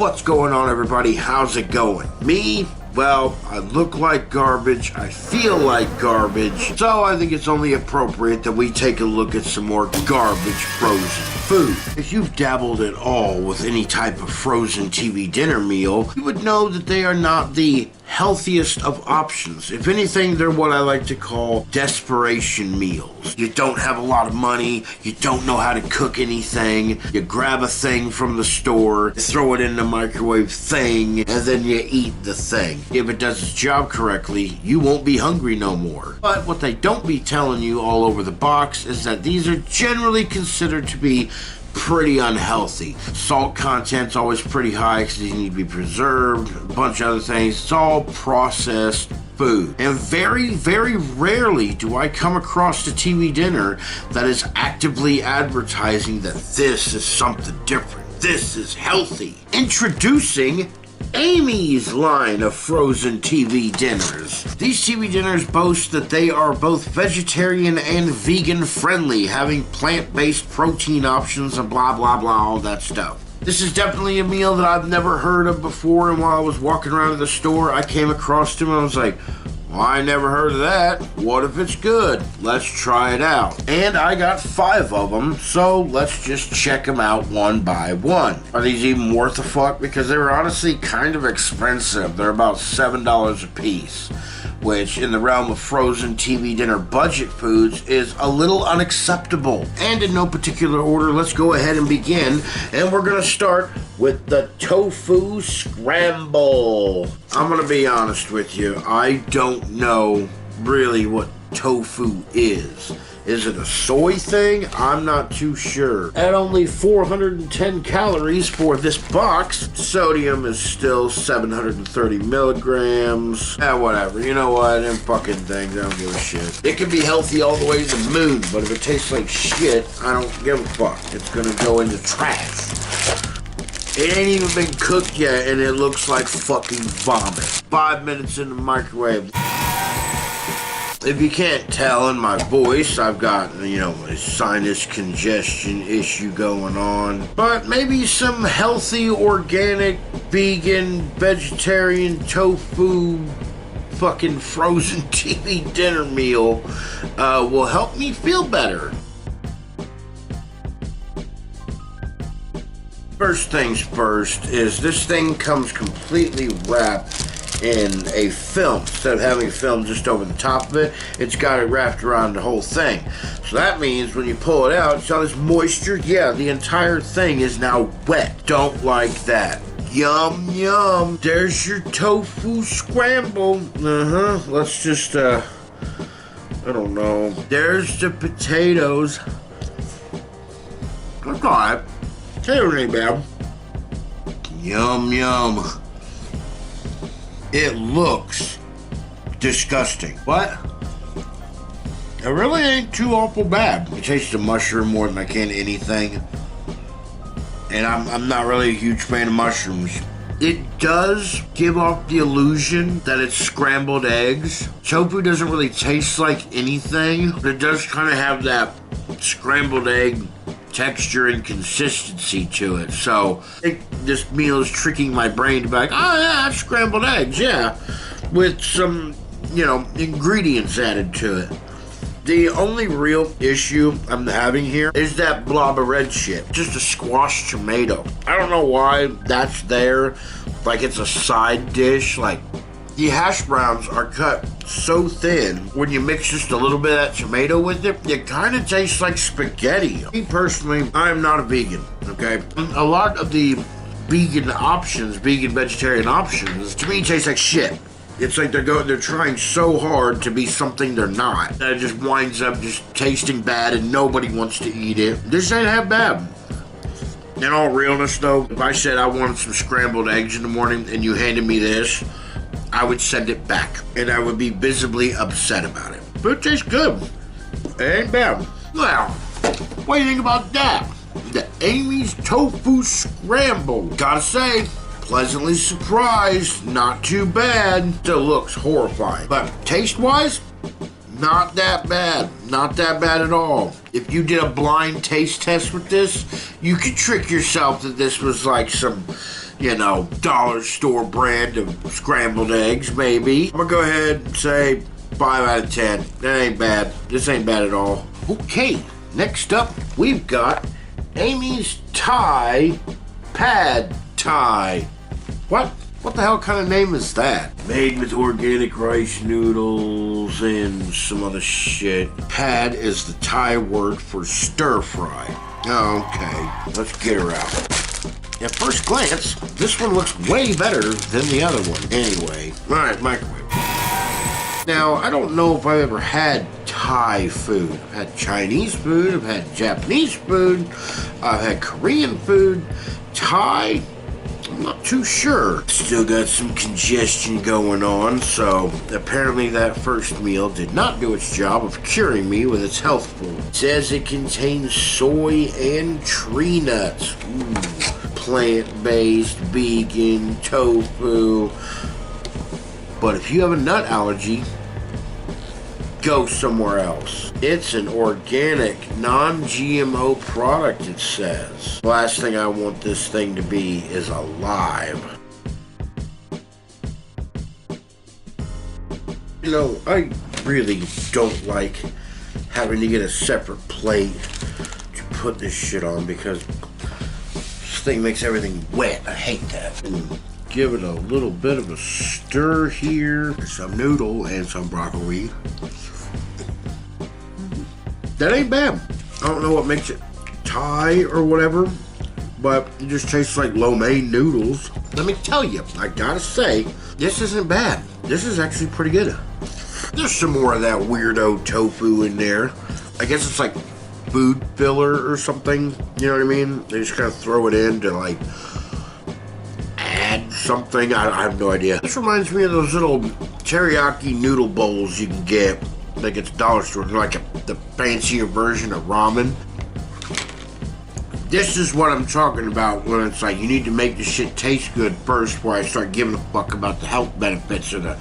What's going on, everybody? How's it going? Me? Well, I look like garbage, I feel like garbage, so I think it's only appropriate that we take a look at some more garbage frozen food. If you've dabbled at all with any type of frozen TV dinner meal, you would know that they are not the healthiest of options. If anything, they're what I like to call desperation meals. You don't have a lot of money, you don't know how to cook anything, you grab a thing from the store, throw it in the microwave thing, and then you eat the thing. If it does its job correctly, you won't be hungry no more. But what they don't be telling you all over the box is that these are generally considered to be pretty unhealthy. Salt content's always pretty high because these need to be preserved, a bunch of other things. It's all processed food. And very, very rarely do I come across a TV dinner that is actively advertising that this is something different. This is healthy. Introducing Amy's line of frozen TV dinners. These TV dinners boast that they are both vegetarian and vegan friendly, having plant-based protein options and blah blah blah, all that stuff. This is definitely a meal that I've never heard of before, and while I was walking around the store, I came across them and I was like, well, I never heard of that. What if it's good? Let's try it out. And I got 5 of them, so let's just check them out one by one. Are these even worth a fuck? Because they were honestly kind of expensive. They're about $7 a piece, which in the realm of frozen TV dinner budget foods is a little unacceptable. And in no particular order, let's go ahead and begin. And we're gonna start with the tofu scramble. I'm gonna be honest with you, I don't know really what tofu is. Is it a soy thing? I'm not too sure. At only 410 calories for this box, sodium is still 730 milligrams. Whatever. You know what? Them fucking things, I don't give a shit. It can be healthy all the way to the moon, but if it tastes like shit, I don't give a fuck. It's gonna go in the trash. It ain't even been cooked yet, and it looks like fucking vomit. 5 minutes in the microwave. If you can't tell in my voice, I've got, a sinus congestion issue going on. But maybe some healthy, organic, vegan, vegetarian, tofu, fucking frozen TV dinner meal will help me feel better. First things first is this thing comes completely wrapped in a film. Instead of having film just over the top of it, it's got it wrapped around the whole thing. So that means when you pull it out, it's all this moisture. Yeah, the entire thing is now wet. Don't like that. Yum, yum. There's your tofu scramble. Let's just, I don't know. There's the potatoes. That's alright. Potatoes ain't bad. Yum, yum. It looks disgusting. But it really ain't too awful bad. I taste the mushroom more than I can anything. And I'm not really a huge fan of mushrooms. It does give off the illusion that it's scrambled eggs. Tofu doesn't really taste like anything, but it does kind of have that scrambled egg texture and consistency to it. So I think this meal is tricking my brain to be like, oh yeah, that's scrambled eggs, yeah, with some, ingredients added to it. The only real issue I'm having here is that blob of red shit. Just a squashed tomato. I don't know why that's there. Like it's a side dish. Like the hash browns are cut so thin, when you mix just a little bit of that tomato with it, it kind of tastes like spaghetti. Me personally, I'm not a vegan, okay? A lot of the vegan vegetarian options, to me taste like shit. It's like they're trying so hard to be something they're not, that it just winds up just tasting bad and nobody wants to eat it. This ain't that bad. In all realness though, if I said I wanted some scrambled eggs in the morning and you handed me this, I would send it back, and I would be visibly upset about it. But it tastes good. It ain't bad. Well, what do you think about that? The Amy's Tofu Scramble. Gotta say, pleasantly surprised. Not too bad. Still looks horrifying. But taste-wise, not that bad. Not that bad at all. If you did a blind taste test with this, you could trick yourself that this was like some you know, dollar store brand of scrambled eggs, maybe. I'm gonna go ahead and say 5 out of 10. That ain't bad. This ain't bad at all. Okay, next up, we've got Amy's Thai Pad Thai. What? What the hell kind of name is that? Made with organic rice noodles and some other shit. Pad is the Thai word for stir fry. Okay, let's get her out. At first glance, this one looks way better than the other one. Anyway, all right, microwave. Now, I don't know if I've ever had Thai food. I've had Chinese food, I've had Japanese food, I've had Korean food. Thai, I'm not too sure. Still got some congestion going on, so apparently that first meal did not do its job of curing me with its health food. It says it contains soy and tree nuts. Ooh, plant-based, vegan, tofu. But if you have a nut allergy, go somewhere else. It's an organic, non-GMO product, it says. The last thing I want this thing to be is alive. You know, I really don't like having to get a separate plate to put this shit on because this thing makes everything wet. I hate that. Give it a little bit of a stir here. Some noodle and some broccoli. That ain't bad. I don't know what makes it Thai or whatever, but it just tastes like lo mein noodles. Let me tell you, I gotta say, this isn't bad. This is actually pretty good. There's some more of that weirdo tofu in there. I guess it's like food filler or something. You know what I mean? They just kind of throw it in to like add something. I have no idea. This reminds me of those little teriyaki noodle bowls you can get. Like it's dollar store. They're like the fancier version of ramen. This is what I'm talking about when it's like you need to make the shit taste good first before I start giving a fuck about the health benefits or the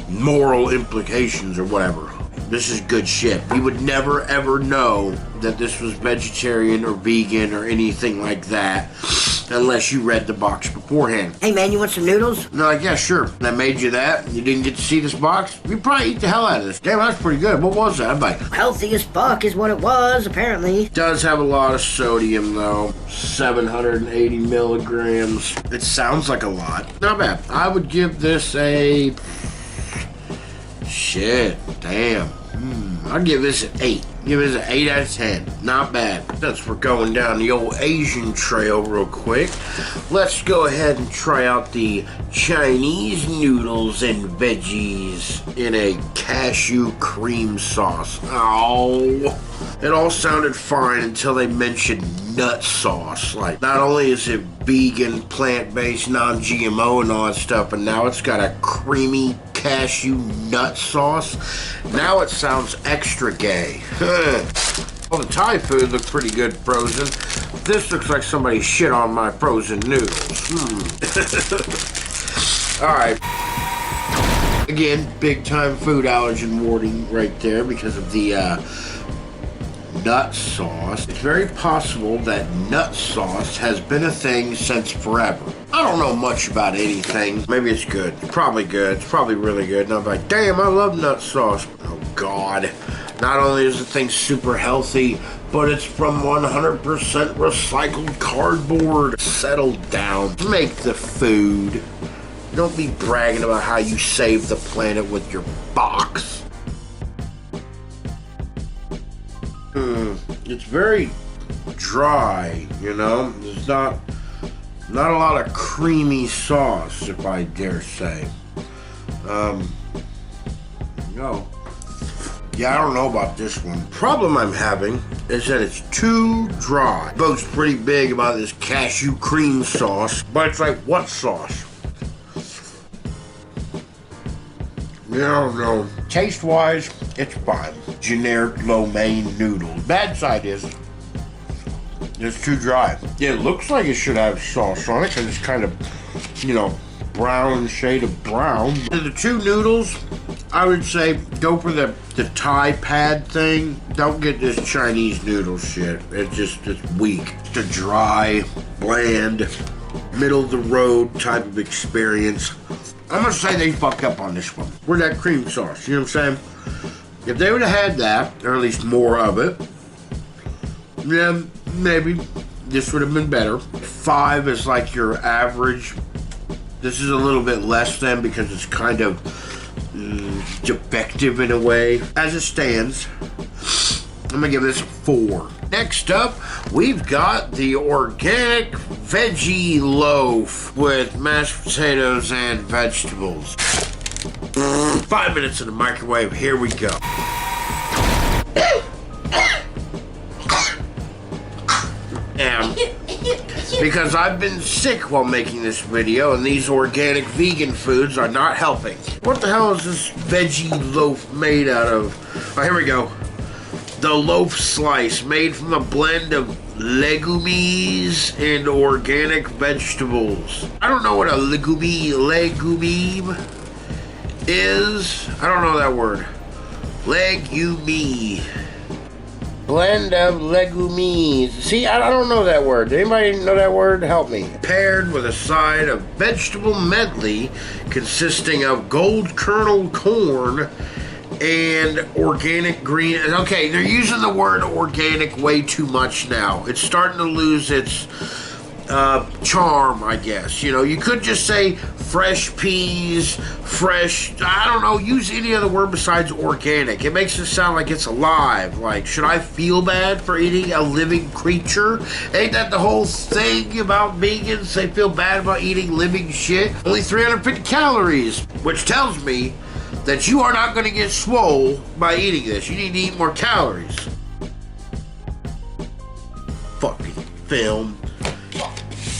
moral implications or whatever. This is good shit. You would never ever know that this was vegetarian or vegan or anything like that unless you read the box beforehand. Hey man, you want some noodles? No, like, yeah, sure. And I made you that. You didn't get to see this box. You'd probably eat the hell out of this. Damn, that's pretty good. What was that? I'm like, Healthy as fuck is what it was, apparently. does have a lot of sodium though. 780 milligrams. It sounds like a lot. Not bad. I would give this a... Shit. Damn. I'd give this an 8. Give this an 8 out of 10. Not bad. Since we're going down the old Asian trail real quick, let's go ahead and try out the Chinese noodles and veggies in a cashew cream sauce. Oh, it all sounded fine until they mentioned nut sauce. Like, not only is it vegan, plant-based, non-GMO and all that stuff, but now it's got a creamy cashew nut sauce. Now it sounds extra gay. Well, the Thai food looks pretty good frozen. This looks like somebody shit on my frozen noodles. Alright. Again, big time food allergen warning right there because of the nut sauce. It's very possible that nut sauce has been a thing since forever. I don't know much about anything. Maybe it's good. It's probably good. It's probably really good. And I'm like, damn, I love nut sauce. Oh, God. Not only is the thing super healthy, but it's from 100% recycled cardboard. Settle down. Make the food. Don't be bragging about how you saved the planet with your box. It's very dry, you know? There's not a lot of creamy sauce, if I dare say. No. Yeah, I don't know about this one. Problem I'm having is that it's too dry. Boast pretty big about this cashew cream sauce, but it's like, what sauce? I don't know. Taste-wise, it's fine. Generic lo mein noodle. Bad side is, it's too dry. It looks like it should have sauce on it because it's kind of, you know, brown shade of brown. The two noodles, I would say go for the Thai pad thing. Don't get this Chinese noodle shit. It's weak. It's a dry, bland, middle of the road type of experience. I'm gonna say they fucked up on this one. Where's that cream sauce? You know what I'm saying? If they would have had that, or at least more of it, then maybe this would have been better. 5 is like your average. This is a little bit less than because it's kind of defective in a way. As it stands, I'm gonna give this a 4. Next up, we've got the organic veggie loaf with mashed potatoes and vegetables. 5 minutes in the microwave, here we go. And because I've been sick while making this video and these organic vegan foods are not helping. What the hell is this veggie loaf made out of? Oh, here we go. The loaf slice made from a blend of legumes and organic vegetables. I don't know what a legume is. I don't know that word. Legume. Blend of legumes. See, I don't know that word. Anybody know that word? Help me. Paired with a side of vegetable medley consisting of gold kernel corn and organic green. Okay, they're using the word organic way too much now. It's starting to lose its charm, I guess. You know, you could just say fresh peas, fresh, I don't know, use any other word besides organic. It makes it sound like it's alive. Like, should I feel bad for eating a living creature? Ain't that the whole thing about vegans? They feel bad about eating living shit. Only 350 calories, which tells me that you are not going to get swole by eating this. You need to eat more calories. Fucking film.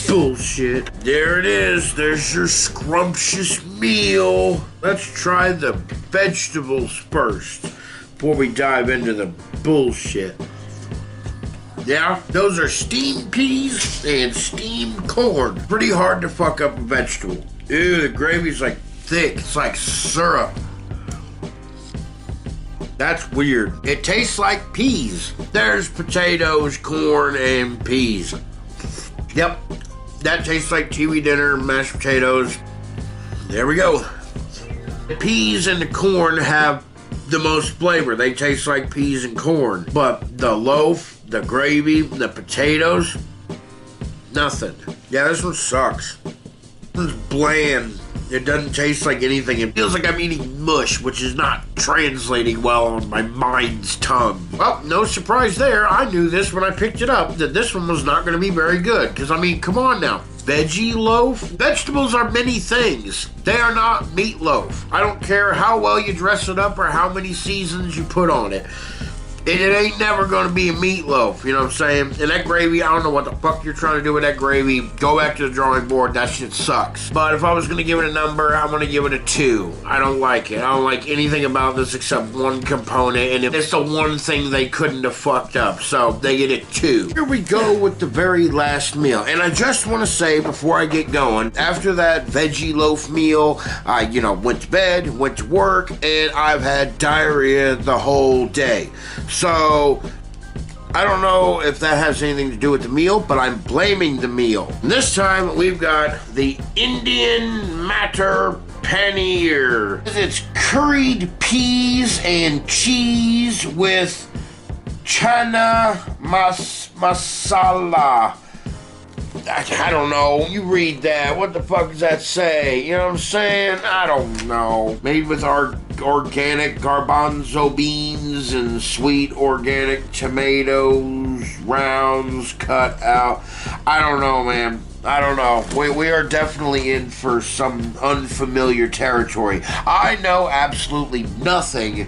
Bullshit. There it is. There's your scrumptious meal. Let's try the vegetables first before we dive into the bullshit. Yeah, those are steamed peas and steamed corn. Pretty hard to fuck up a vegetable. Ew, the gravy's like thick. It's like syrup. That's weird. It tastes like peas. There's potatoes, corn, and peas. Yep. That tastes like TV dinner, mashed potatoes. There we go. The peas and the corn have the most flavor. They taste like peas and corn. But the loaf, the gravy, the potatoes, nothing. Yeah, this one sucks. This one's bland. It doesn't taste like anything. It feels like I'm eating mush, which is not translating well on my mind's tongue. Well, no surprise there. I knew this when I picked it up, that this one was not going to be very good. Because, I mean, come on now. Veggie loaf? Vegetables are many things. They are not meatloaf. I don't care how well you dress it up or how many seasons you put on it. It ain't never gonna be a meatloaf, you know what I'm saying? And that gravy, I don't know what the fuck you're trying to do with that gravy. Go back to the drawing board, that shit sucks. But if I was gonna give it a number, I'm gonna give it a 2. I don't like it. I don't like anything about this except one component, and it's the one thing they couldn't have fucked up, so they get a 2. Here we go with the very last meal. And I just wanna say before I get going, after that veggie loaf meal, I, went to bed, went to work, and I've had diarrhea the whole day. So, I don't know if that has anything to do with the meal, but I'm blaming the meal. And this time, we've got the Indian Matar Paneer. It's curried peas and cheese with chana masala. I don't know. You read that. What the fuck does that say? You know what I'm saying? I don't know. Made with our organic garbanzo beans and sweet organic tomatoes, rounds cut out. I don't know, man. I don't know. We are definitely in for some unfamiliar territory. I know absolutely nothing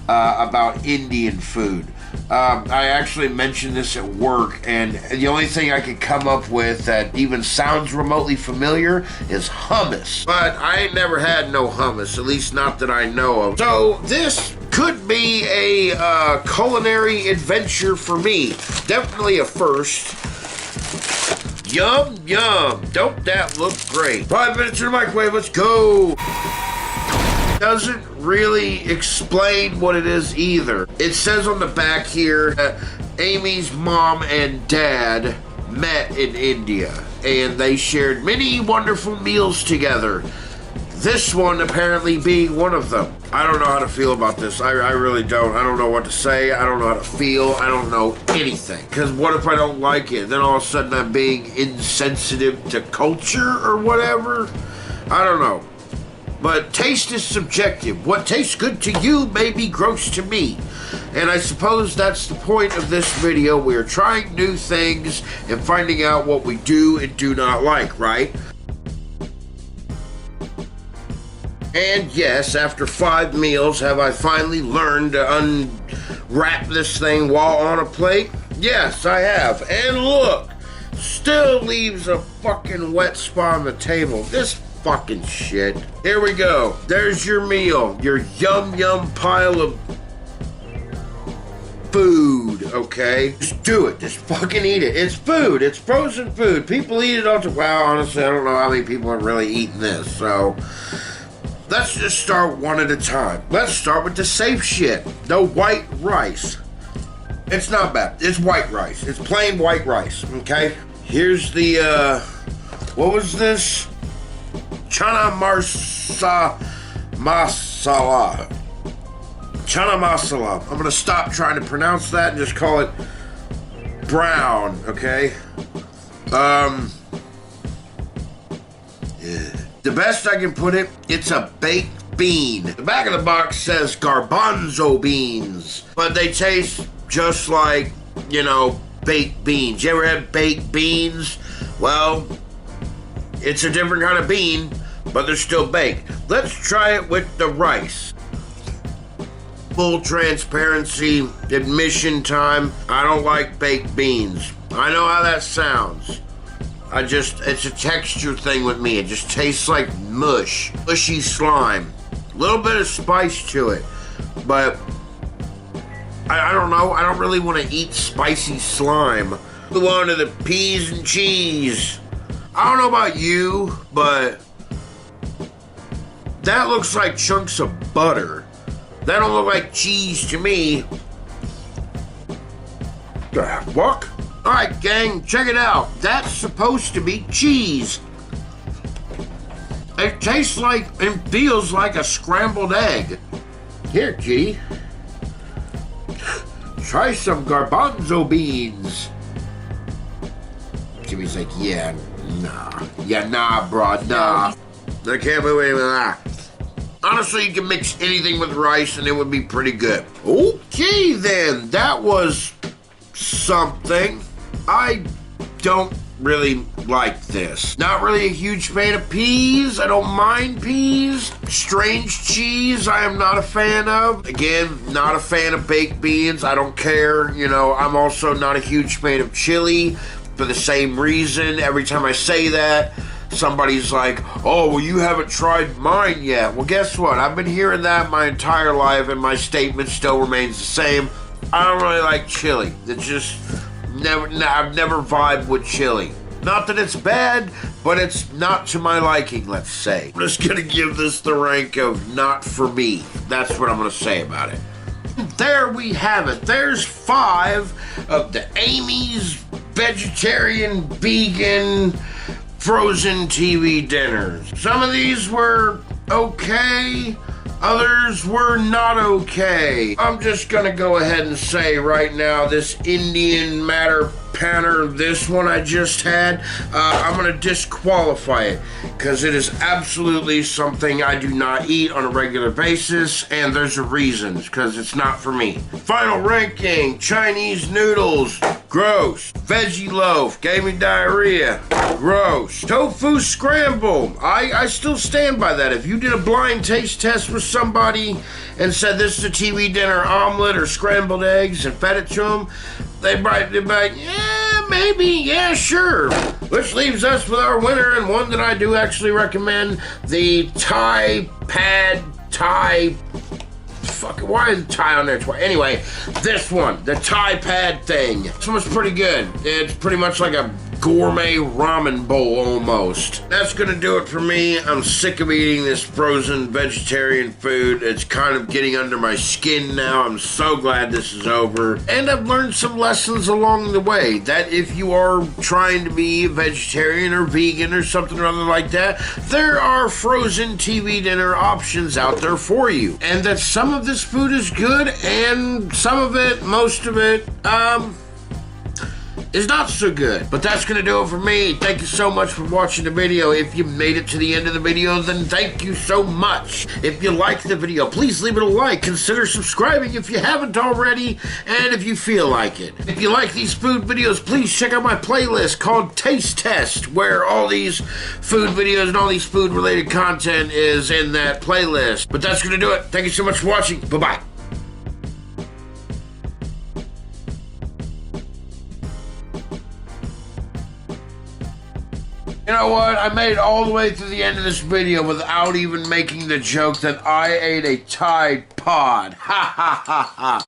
about Indian food. I actually mentioned this at work, and the only thing I could come up with that even sounds remotely familiar is hummus. But I ain't never had no hummus, at least not that I know of. So this could be a culinary adventure for me. Definitely a first. Yum, yum. Don't that look great? 5 minutes in the microwave, let's go. Doesn't really explain what it is either. It says on the back here that Amy's mom and dad met in India, and they shared many wonderful meals together. This one apparently being one of them. I don't know how to feel about this. I really don't. I don't know what to say. I don't know how to feel. I don't know anything. Because what if I don't like it? Then all of a sudden I'm being insensitive to culture or whatever? I don't know. But taste is subjective. What tastes good to you may be gross to me. And I suppose that's the point of this video. We're trying new things and finding out what we do and do not like, right? And yes, after 5 meals, have I finally learned to unwrap this thing while on a plate? Yes, I have. And look, still leaves a fucking wet spot on the table. This fucking shit. Here we go. There's your meal. Your yum pile of food, okay? Just do it. Just fucking eat it. It's food. It's frozen food. People eat it all the time. Well, honestly, I don't know how many people are really eating this, so let's just start one at a time. Let's start with the safe shit. The white rice. It's not bad. It's white rice. It's plain white rice, okay? Here's the, what was this? Chana masala. Chana masala. I'm gonna stop trying to pronounce that and just call it brown, okay? The best I can put it, it's a baked bean. The back of the box says garbanzo beans, but they taste just like, you know, baked beans. You ever had baked beans? Well, it's a different kind of bean, but they're still baked. Let's try it with the rice. Full transparency, admission time. I don't like baked beans. I know how that sounds. It's a texture thing with me. It just tastes like mush. Mushy slime. A little bit of spice to it. But I don't know. I don't really want to eat spicy slime. Move on to the peas and cheese. I don't know about you, but that looks like chunks of butter. That don't look like cheese to me. What? Alright, gang, check it out. That's supposed to be cheese. It tastes like and feels like a scrambled egg. Here, G. Try some garbanzo beans. Jimmy's like, yeah, nah. Yeah, nah, bro, nah. I can't believe any of that. Honestly, you can mix anything with rice and it would be pretty good. Okay, then. That was something. I don't really like this. Not really a huge fan of peas. I don't mind peas. Strange cheese, I am not a fan of. Again, not a fan of baked beans. I don't care. You know, I'm also not a huge fan of chili for the same reason. Every time I say that, somebody's like, oh, well, you haven't tried mine yet. Well, guess what? I've been hearing that my entire life, and my statement still remains the same. I don't really like chili. It's just I've never vibed with chili. Not that it's bad, but it's not to my liking, let's say. I'm just gonna give this the rank of not for me. That's what I'm gonna say about it. There we have it. There's 5 of the Amy's vegetarian, vegan, frozen TV dinners. Some of these were okay, others were not okay. I'm just gonna go ahead and say right now, this Indian Matter Panner, this one I just had, I'm gonna disqualify it because it is absolutely something I do not eat on a regular basis, and there's a reason, because it's not for me. Final ranking: Chinese noodles, gross. Veggie loaf, gave me diarrhea, gross. Tofu scramble, I still stand by that. If you did a blind taste test with somebody and said this is a TV dinner omelet or scrambled eggs and fed it to them, they'd be like, yeah, maybe, yeah, sure. Which leaves us with our winner, and one that I do actually recommend, the Thai pad Thai. Fuck, why is the Thai on there twice? Anyway, this one, the Thai pad thing. This one's pretty good. It's pretty much like a gourmet ramen bowl almost. That's gonna do it for me. I'm sick of eating this frozen vegetarian food. It's kind of getting under my skin now. I'm so glad this is over. And I've learned some lessons along the way that if you are trying to be a vegetarian or vegan or something or other like that, there are frozen TV dinner options out there for you. And that some of this food is good and some of it, most of it, is not so good. But that's gonna do it for me. Thank you so much for watching the video. If you made it to the end of the video, then thank you so much. If you liked the video, please leave it a like. Consider subscribing if you haven't already, and if you feel like it. If you like these food videos, please check out my playlist called Taste Test, where all these food videos and all these food related content is in that playlist. But that's gonna do it. Thank you so much for watching. Bye-bye. You know what? I made it all the way through the end of this video without even making the joke that I ate a Tide Pod. Ha ha ha ha.